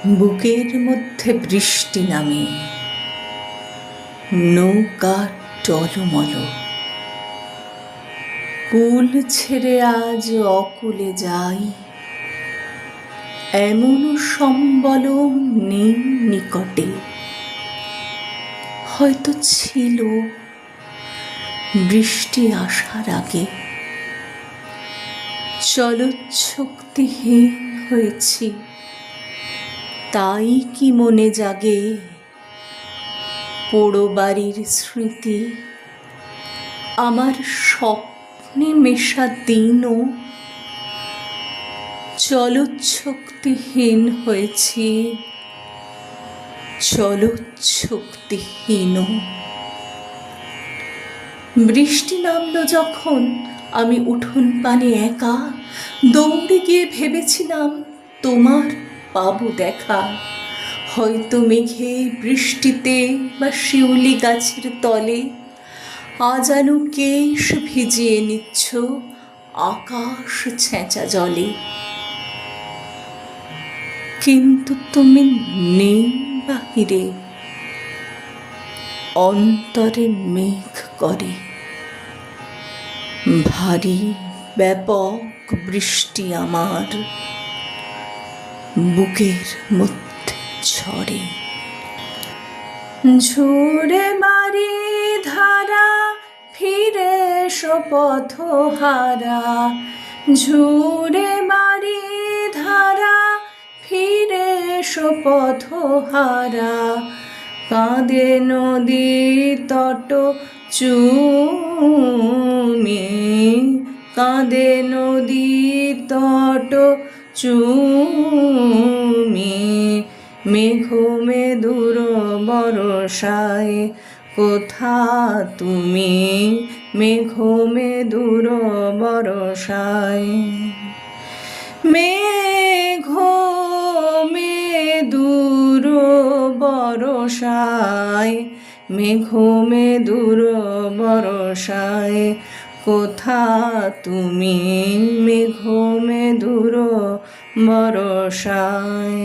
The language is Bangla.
বুকের মধ্যে বৃষ্টি নামে, নৌকা টলমল, কুল ছেড়ে আজ অকুলে যাই, এমন সম্বল নেই নিকটে। হয়তো ছিল বৃষ্টি আসার আগে, চলচ্ছক্তিহীন হয়েছি, তাই কি মনে জাগে পোড়ো বাড়ির স্মৃতি, আমার স্বপ্নে মেশা দিনও। চলচ্ছক্তিহীন হয়েছি, চলচ্ছক্তিহীন। বৃষ্টি নামলো যখন আমি উঠোন পানে একা, দৌড়ে গিয়ে ভেবেছিলাম তোমার পাবো দেখা। হয়তো মেঘে বৃষ্টিতে বা শিউলি গাছের তলে আজানু কেশ ভিজিয়ে নিচ্ছ আকাশ ছেঁচা জলে। কিন্তু তুমি নেই বাহিরে, অন্তরে মেঘ করে ভারী ব্যাপক বৃষ্টি আমার বুকের মধ্যে ঝরে। ঝরে বাড়ি ধারা ফিরে এসো পথহারা, ঝরে বাড়ি ধারা ফিরে এসো পথহারা। কাঁদে নদী তট চুমে, কাঁদে নদী তট চুমে। মেঘ মেদুর বরষায় কোথা তুমি, মেঘ মেদুর বরষায়। মেঘ মেদুর বরষায়, মেঘ মেদুর বরষায় কোথা তুমি, মেঘ মেদুর বরষায়।